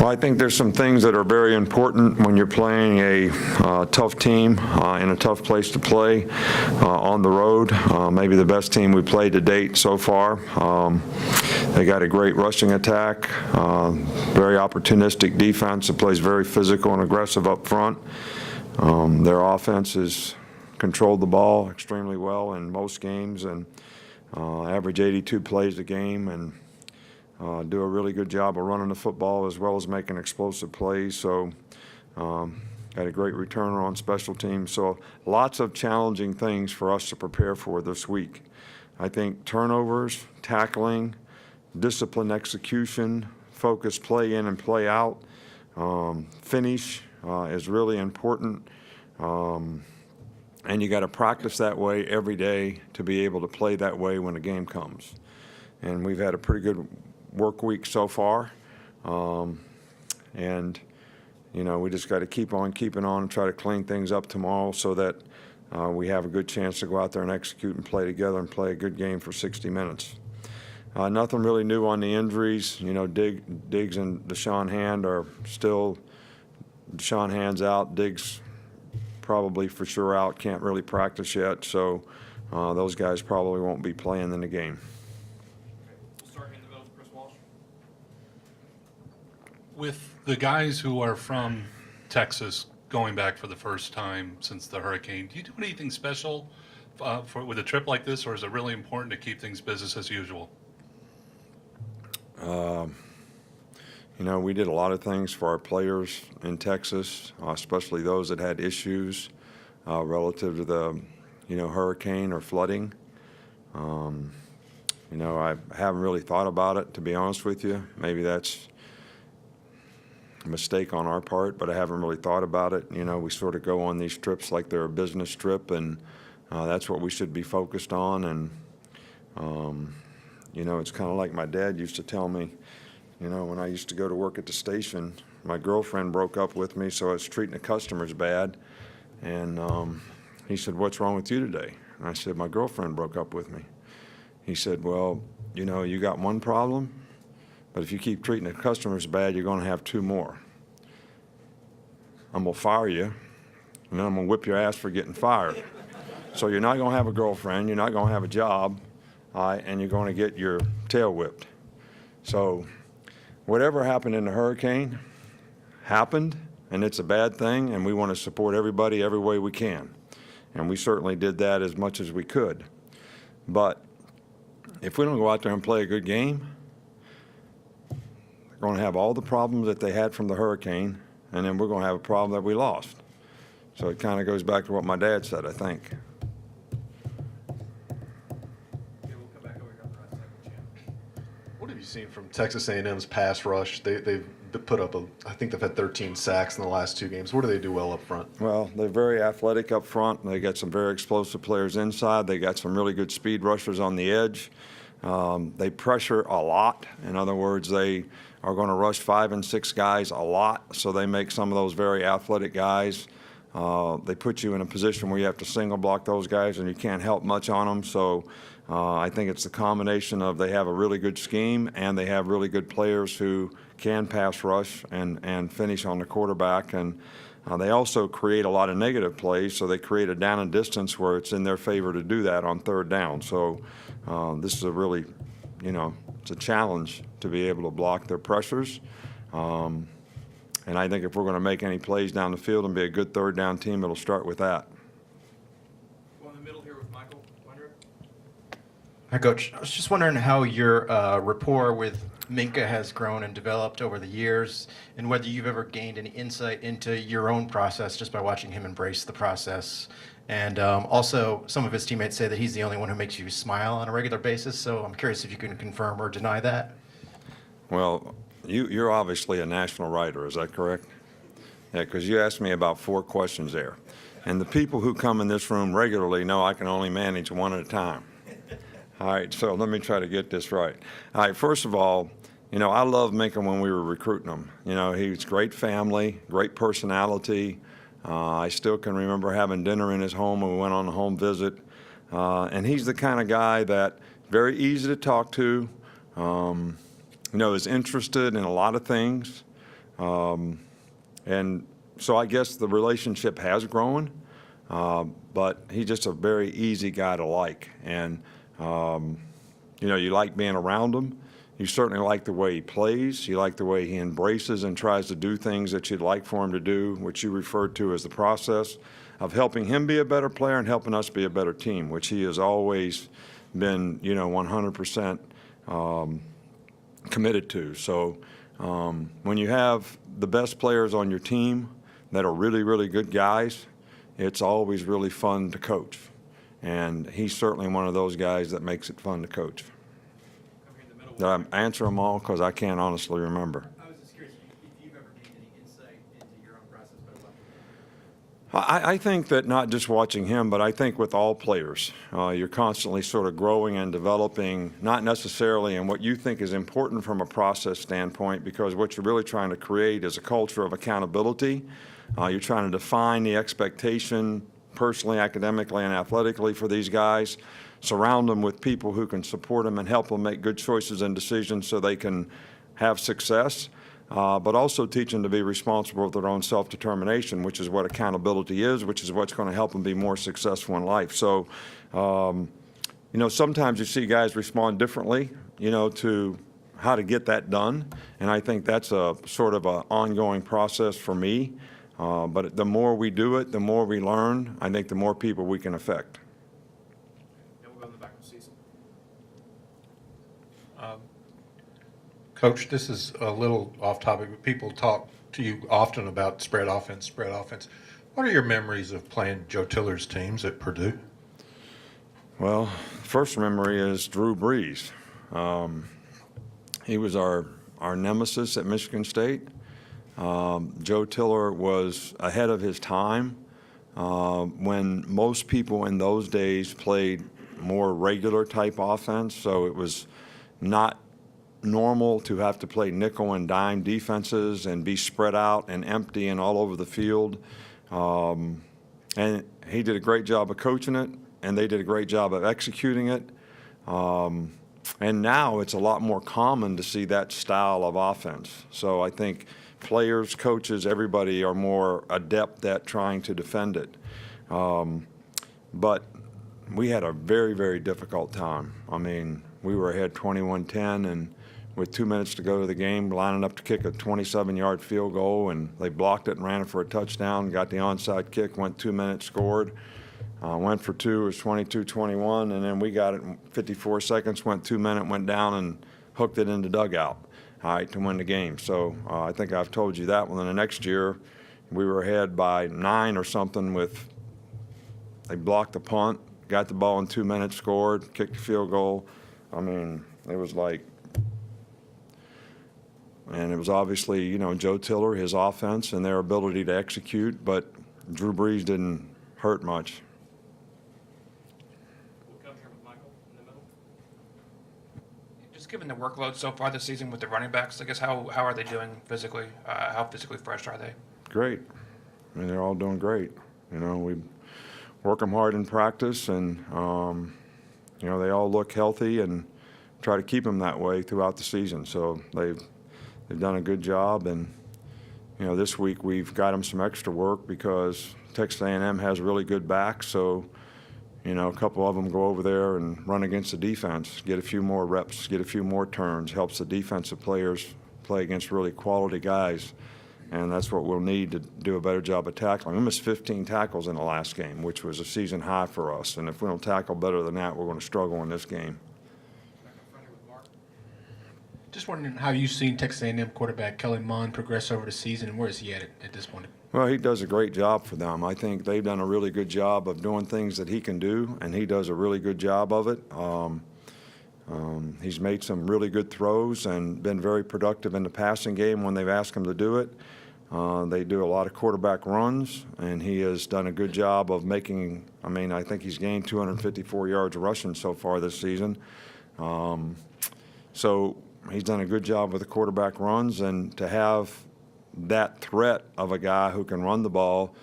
Well, I think there's some things that are very important when you're playing a tough team in a tough place to play on the road. Maybe the best team we played to date so far. They got a great rushing attack, very opportunistic defense that plays very physical and aggressive up front. Their offense has controlled the ball extremely well in most games and average 82 plays a game and do a really good job of running the football as well as making explosive plays. So got a great returner on special teams. So lots of challenging things for us to prepare for this week. I think turnovers, tackling, discipline execution, focused play in and play out, finish is really important. And you got to practice that way every day to be able to play that way when the game comes. And we've had a pretty good work week so far. And, you know, we just got to keep on keeping on and try to clean things up tomorrow so that we have a good chance to go out there and execute and play together and play a good game for 60 minutes. Nothing really new on the injuries. You know, Diggs and Deshaun Hand are still, Deshaun Hand's out, Diggs probably for sure out, can't really practice yet, so those guys probably won't be playing in the game. With the guys who are from Texas going back for the first time since the hurricane, do you do anything special with a trip like this, or is it really important to keep things business as usual? You know, we did a lot of things for our players in Texas, especially those that had issues relative to the, you know, hurricane or flooding. You know, I haven't really thought about it, to be honest with you. Maybe that's a mistake on our part, but I haven't really thought about it. You know, we sort of go on these trips like they're a business trip, and that's what we should be focused on. And, you know, it's kind of like my dad used to tell me, you know, when I used to go to work at the station, my girlfriend broke up with me, so I was treating the customers bad. And he said, "What's wrong with you today?" And I said, "My girlfriend broke up with me." He said, "Well, you know, you got one problem, but if you keep treating the customers bad, you're going to have two more. I'm going to fire you, and then I'm going to whip your ass for getting fired. So you're not going to have a girlfriend, you're not going to have a job, and you're going to get your tail whipped." So whatever happened in the hurricane happened, and it's a bad thing, and we want to support everybody every way we can. And we certainly did that as much as we could. But if we don't go out there and play a good game, they're going to have all the problems that they had from the hurricane, and then we're going to have a problem that we lost. So it kind of goes back to what my dad said, I think. What have you seen from Texas A&M's pass rush? They've put up I think they've had 13 sacks in the last two games. What do they do well up front? Well, they're very athletic up front. They got some very explosive players inside. They got some really good speed rushers on the edge. They pressure a lot. In other words, they are going to rush 5 and 6 guys a lot, so they make some of those very athletic guys. They put you in a position where you have to single block those guys and you can't help much on them. So I think it's the combination of they have a really good scheme and they have really good players who can pass rush and finish on the quarterback. And they also create a lot of negative plays, so they create a down and distance where it's in their favor to do that on third down. So this is a really, you know, it's a challenge to be able to block their pressures. And I think if we're going to make any plays down the field and be a good third down team, it'll start with that. Go in the middle here with Michael Wondrip. Hi, Coach. I was just wondering how your rapport with Minka has grown and developed over the years, and whether you've ever gained any insight into your own process just by watching him embrace the process. And also, some of his teammates say that he's the only one who makes you smile on a regular basis, so I'm curious if you can confirm or deny that. Well, you're obviously a national writer, is that correct? Yeah, because you asked me about 4 questions there. And the people who come in this room regularly know I can only manage one at a time. All right, so let me try to get this right. All right, first of all, you know, I loved Minka when we were recruiting him. You know, he's great family, great personality. I still can remember having dinner in his home when we went on a home visit. And he's the kind of guy that very easy to talk to, you know, is interested in a lot of things. And so I guess the relationship has grown, but he's just a very easy guy to like. And, you like being around him. You certainly like the way he plays. You like the way he embraces and tries to do things that you'd like for him to do, which you referred to as the process of helping him be a better player and helping us be a better team, which he has always been, 100% committed to. So when you have the best players on your team that are really, really good guys, it's always really fun to coach. And he's certainly one of those guys that makes it fun to coach. Did I answer them all? Because I can't honestly remember. I was just curious if you've ever gained any insight into your own process by watching. I think that not just watching him, but I think with all players, you're constantly sort of growing and developing, not necessarily in what you think is important from a process standpoint, because what you're really trying to create is a culture of accountability. You're trying to define the expectation personally, academically, and athletically for these guys. Surround them with people who can support them and help them make good choices and decisions so they can have success, but also teach them to be responsible for their own self-determination, which is what accountability is, which is what's going to help them be more successful in life. So, sometimes you see guys respond differently, to how to get that done, and I think that's a sort of an ongoing process for me. But the more we do it, the more we learn. I think the more people we can affect. Then we'll go in the back of Cecil. Coach, this is a little off topic, but people talk to you often about spread offense. What are your memories of playing Joe Tiller's teams at Purdue? Well, first memory is Drew Brees. He was our nemesis at Michigan State. Joe Tiller was ahead of his time when most people in those days played more regular type offense, so it was not normal to have to play nickel and dime defenses and be spread out and empty and all over the field. And he did a great job of coaching it, and they did a great job of executing it. And now it's a lot more common to see that style of offense. So I think players, coaches, everybody are more adept at trying to defend it. But we had a very, very difficult time. I mean, we were ahead 21-10, and with 2 minutes to go to the game, lining up to kick a 27-yard field goal, and they blocked it and ran it for a touchdown, got the onside kick, went 2 minutes, scored. Went for two, it was 22-21, and then we got it in 54 seconds, went 2 minutes, went down and hooked it in the dugout, all right, to win the game. So I think I've told you that one. Then the next year, we were ahead by 9 or something they blocked the punt, got the ball in 2 minutes, scored, kicked the field goal. I mean, it was like, and it was obviously, Joe Tiller, his offense, and their ability to execute, but Drew Brees didn't hurt much. We'll come here with Michael in the middle. Just given the workload so far this season with the running backs, I guess how are they doing physically? How physically fresh are they? Great. I mean, they're all doing great. We work them hard in practice, and they all look healthy and try to keep them that way throughout the season. So they've done a good job, and this week we've got them some extra work because Texas A&M has really good backs. So a couple of them go over there and run against the defense, get a few more reps, get a few more turns, helps the defensive players play against really quality guys. And that's what we'll need to do a better job of tackling. We missed 15 tackles in the last game, which was a season high for us. And if we don't tackle better than that, we're going to struggle in this game. Back up front here with Mark. Just wondering how you've seen Texas A&M quarterback Kellen Mond progress over the season, and where is he at this point? Well, he does a great job for them. I think they've done a really good job of doing things that he can do, and he does a really good job of it. He's made some really good throws and been very productive in the passing game when they've asked him to do it. They do a lot of quarterback runs, and he has done a good job of making, I think he's gained 254 yards rushing so far this season. So he's done a good job with the quarterback runs, and to have that threat of a guy who can run the ball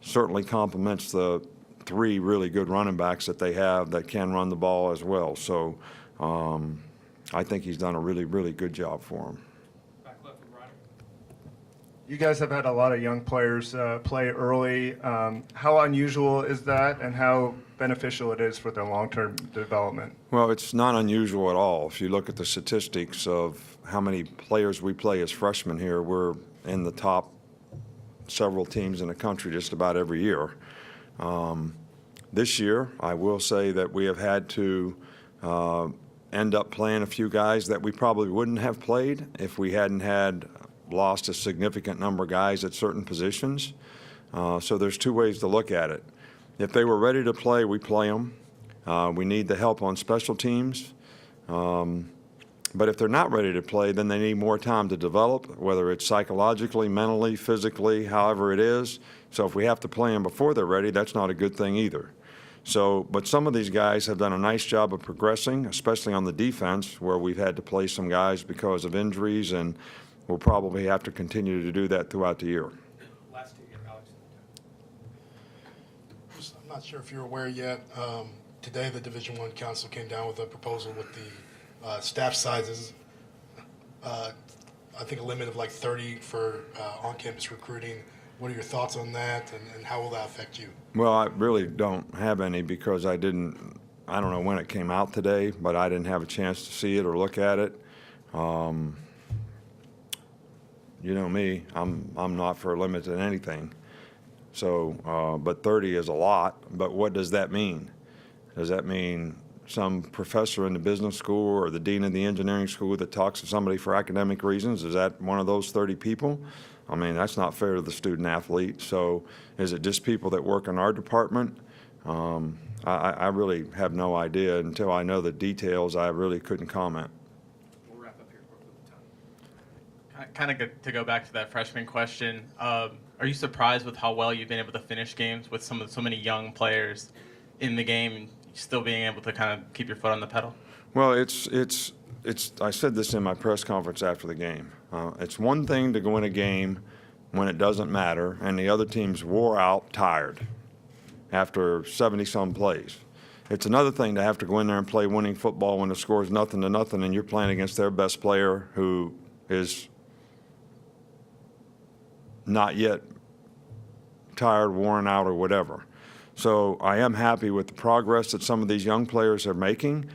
certainly complements the 3 really good running backs that they have that can run the ball as well. So I think he's done a really, really good job for him. Back left with Ryder. You guys have had a lot of young players play early. How unusual is that, and how beneficial it is for their long-term development? Well, it's not unusual at all. If you look at the statistics of how many players we play as freshmen here, we're in the top several teams in the country just about every year. This year, I will say that we have had to end up playing a few guys that we probably wouldn't have played if we hadn't had lost a significant number of guys at certain positions. So there's two ways to look at it. If they were ready to play, we play them. We need the help on special teams. But if they're not ready to play, then they need more time to develop, whether it's psychologically, mentally, physically, however it is. So if we have to play them before they're ready, that's not a good thing either. So, but some of these guys have done a nice job of progressing, especially on the defense, where we've had to play some guys because of injuries, and we'll probably have to continue to do that throughout the year. Last 2 years, Alex. I'm not sure if you're aware yet. Today, the Division I Council came down with a proposal with the staff sizes. I think a limit of like 30 for on-campus recruiting. What are your thoughts on that, and how will that affect you? Well, I really don't have any because I don't know when it came out today, but I didn't have a chance to see it or look at it. You know me, I'm not for a limit to anything. So, but 30 is a lot, but what does that mean? Does that mean some professor in the business school or the dean of the engineering school that talks to somebody for academic reasons? Is that one of those 30 people? I mean, that's not fair to the student athlete. So is it just people that work in our department? I really have no idea. Until I know the details, I really couldn't comment. We'll wrap up here quickly with time. Kind of to go back to that freshman question, are you surprised with how well you've been able to finish games with so many young players in the game and still being able to kind of keep your foot on the pedal? Well, I said this in my press conference after the game. It's one thing to go in a game when it doesn't matter and the other team's wore out, tired after 70-some plays. It's another thing to have to go in there and play winning football when the score is 0-0 and you're playing against their best player who is not yet tired, worn out, or whatever. So I am happy with the progress that some of these young players are making.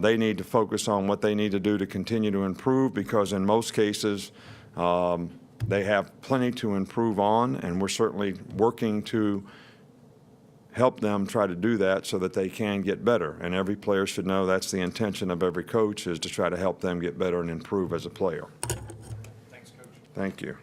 They need to focus on what they need to do to continue to improve because in most cases they have plenty to improve on, and we're certainly working to help them try to do that so that they can get better. And every player should know that's the intention of every coach, is to try to help them get better and improve as a player. Thanks, Coach. Thank you.